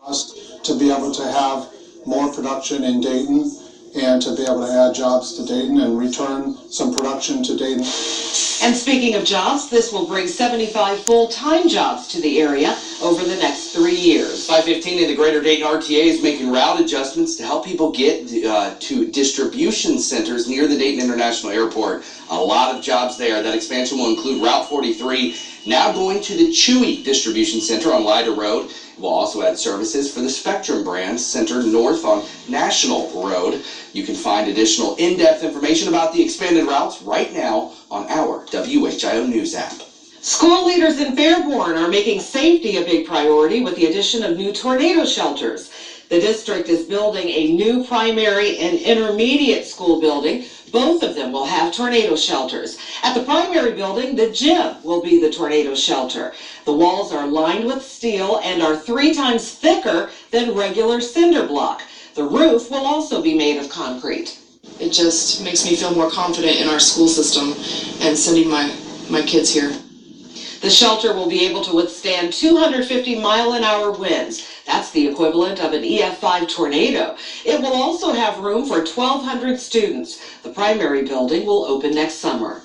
us to be able to have more production in Dayton and to be able to add jobs to Dayton and return some production to Dayton. And speaking of jobs, this will bring 75 full-time jobs to the area over the next 3 years. 515 in the greater Dayton RTA is making route adjustments to help people get to distribution centers near the Dayton International Airport. A lot of jobs there. That expansion will include Route 43, now going to the Chewy Distribution Center on Lyda Road. We'll also add services for the Spectrum brand center north on National Road. You can find additional in-depth information about the expanded routes right now on our WHIO News app. School leaders in Fairborn are making safety a big priority with the addition of new tornado shelters. The district is building a new primary and intermediate school building. Both of them will have tornado shelters. At the primary building, the gym will be the tornado shelter. The walls are lined with steel and are 3 times thicker than regular cinder block. The roof will also be made of concrete. It just makes me feel more confident in our school system and sending my kids here. The shelter will be able to withstand 250 mile-an-hour winds. That's the equivalent of an EF5 tornado. It will also have room for 1,200 students. The primary building will open next summer.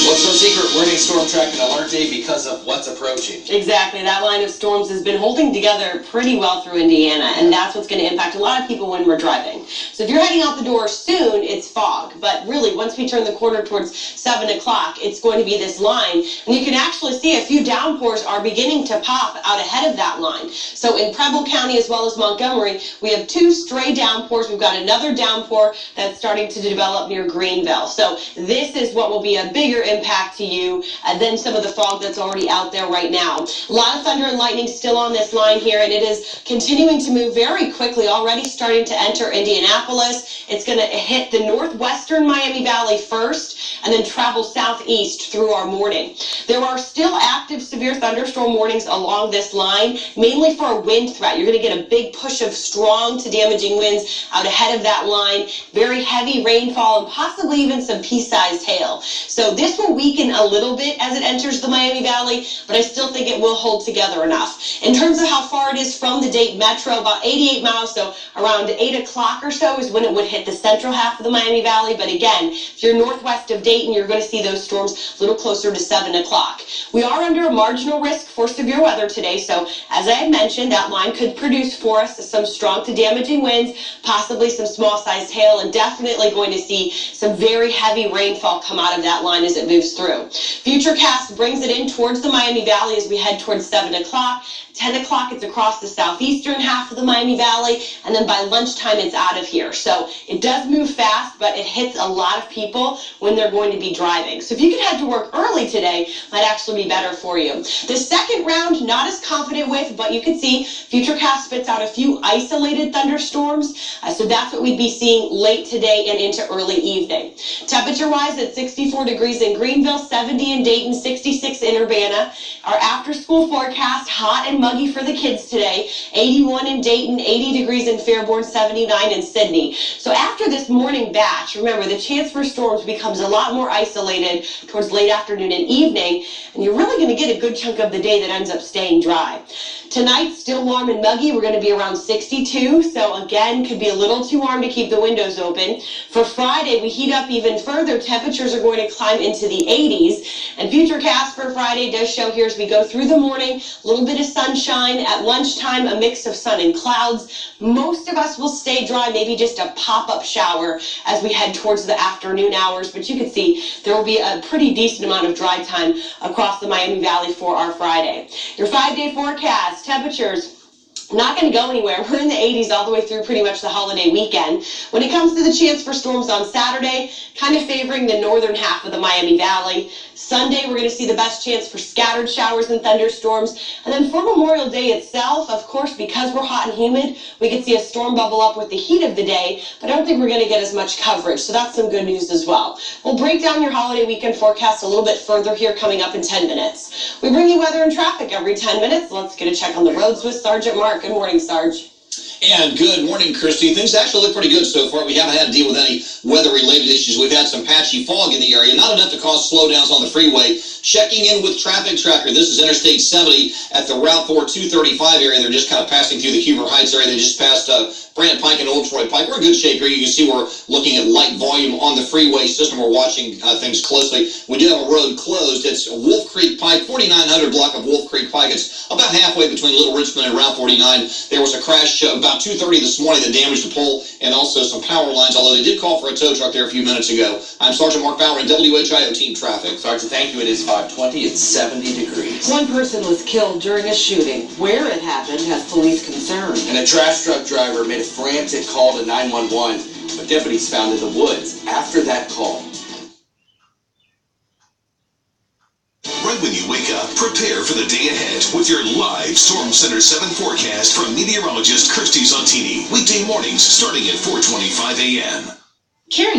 What's no secret, we're in a storm track and alert day because of what's approaching. Exactly. That line of storms has been holding together pretty well through Indiana, and that's what's going to impact a lot of people when we're driving. So if you're heading out the door soon, it's fog. But really, once we turn the corner towards 7 o'clock, it's going to be this line. And you can actually see a few downpours are beginning to pop out ahead of that line. So in Preble County as well as Montgomery, we have 2 stray downpours. We've got another downpour that's starting to develop near Greenville. So this is what will be a bigger impact to you than some of the fog that's already out there right now. A lot of thunder and lightning still on this line here, and it is continuing to move very quickly, already starting to enter Indianapolis. It's going to hit the northwestern Miami Valley first and then travel southeast through our morning. There are still active severe thunderstorm warnings along this line, mainly for a wind threat. You're going to get a big push of strong to damaging winds out ahead of that line, very heavy rainfall, and possibly even some pea-sized hail. So this will weaken a little bit as it enters the Miami Valley, but I still think it will hold together enough. In terms of how far it is from the Dayton Metro, about 88 miles, so around 8 o'clock or so is when it would hit the central half of the Miami Valley. But again, if you're northwest of Dayton, you're going to see those storms a little closer to 7 o'clock. We are under a marginal risk for severe weather today, so as I had mentioned, that line could produce for us some strong to damaging winds, possibly some small-sized hail, and definitely going to see some very heavy rainfall come out of that line as it moves through. Futurecast brings it in towards the Miami Valley as we head towards 7 o'clock. 10 o'clock, it's across the southeastern half of the Miami Valley, and then by lunchtime, it's out of here. So it does move fast, but it hits a lot of people when they're going to be driving. So if you could head to work early today, might actually be better for you. The second round, not as confident with, but you can see Futurecast spits out a few isolated thunderstorms. So that's what we'd be seeing late today and into early evening. Temperature-wise, at 64 degrees in Greenville, 70 in Dayton, 66 in Urbana. Our after-school forecast, hot and muggy for the kids today. 81 in Dayton, 80 degrees in Fairborn, 79 in Sydney. So after this morning batch, remember, the chance for storms becomes a lot more isolated towards late afternoon and evening, and you're really going to get a good chunk of the day that ends up staying dry. Tonight, still warm and muggy. We're going to be around 62, so again, could be a little too warm to keep the windows open. For Friday, we heat up even further. Temperatures are going to climb into the 80s, and Futurecast for Friday does show here as we go through the morning, a little bit of sunshine. At lunchtime, a mix of sun and clouds. Most of us will stay dry, maybe just a pop-up shower as we head towards the afternoon hours, but you can see there will be a pretty decent amount of dry time across the Miami Valley for our Friday. Your 5-day forecast, temperatures not going to go anywhere. We're in the 80s all the way through pretty much the holiday weekend. When it comes to the chance for storms on Saturday, kind of favoring the northern half of the Miami Valley. Sunday, we're going to see the best chance for scattered showers and thunderstorms. And then for Memorial Day itself, of course, because we're hot and humid, we could see a storm bubble up with the heat of the day, but I don't think we're going to get as much coverage. So that's some good news as well. We'll break down your holiday weekend forecast a little bit further here coming up in 10 minutes. We bring you weather and traffic every 10 minutes. Let's get a check on the roads with Sergeant Mark. Good morning, Sarge. And good morning, Kirstie. Things actually look pretty good so far. We haven't had to deal with any weather-related issues. We've had some patchy fog in the area, not enough to cause slowdowns on the freeway. checking in with Traffic Tracker. This is Interstate 70 at the Route 4 235 area. They're just kind of passing through the Huber Heights area. They just passed Brandon Pike and Old Troy Pike. We're in good shape here. You can see we're looking at light volume on the freeway system. We're watching things closely. We do have a road closed. It's Wolf Creek Pike, 4900 block of Wolf Creek Pike. It's about halfway between Little Richmond and Route 49. There was a crash about 2:30 this morning that damaged a pole and also some power lines, although they did call for a tow truck there a few minutes ago. I'm Sergeant Mark Bauer in WHIO Team Traffic. Sergeant, thank you. It is 5:20. It's 70 degrees. One person was killed during a shooting. Where it happened has police concern. And a trash truck driver made a frantic call to 911, but deputies found in the woods after that call. Right when you wake up, prepare for the day ahead with your live Storm Center 7 forecast from meteorologist Kirstie Zontini. Weekday mornings starting at 4:25 a.m. Karen.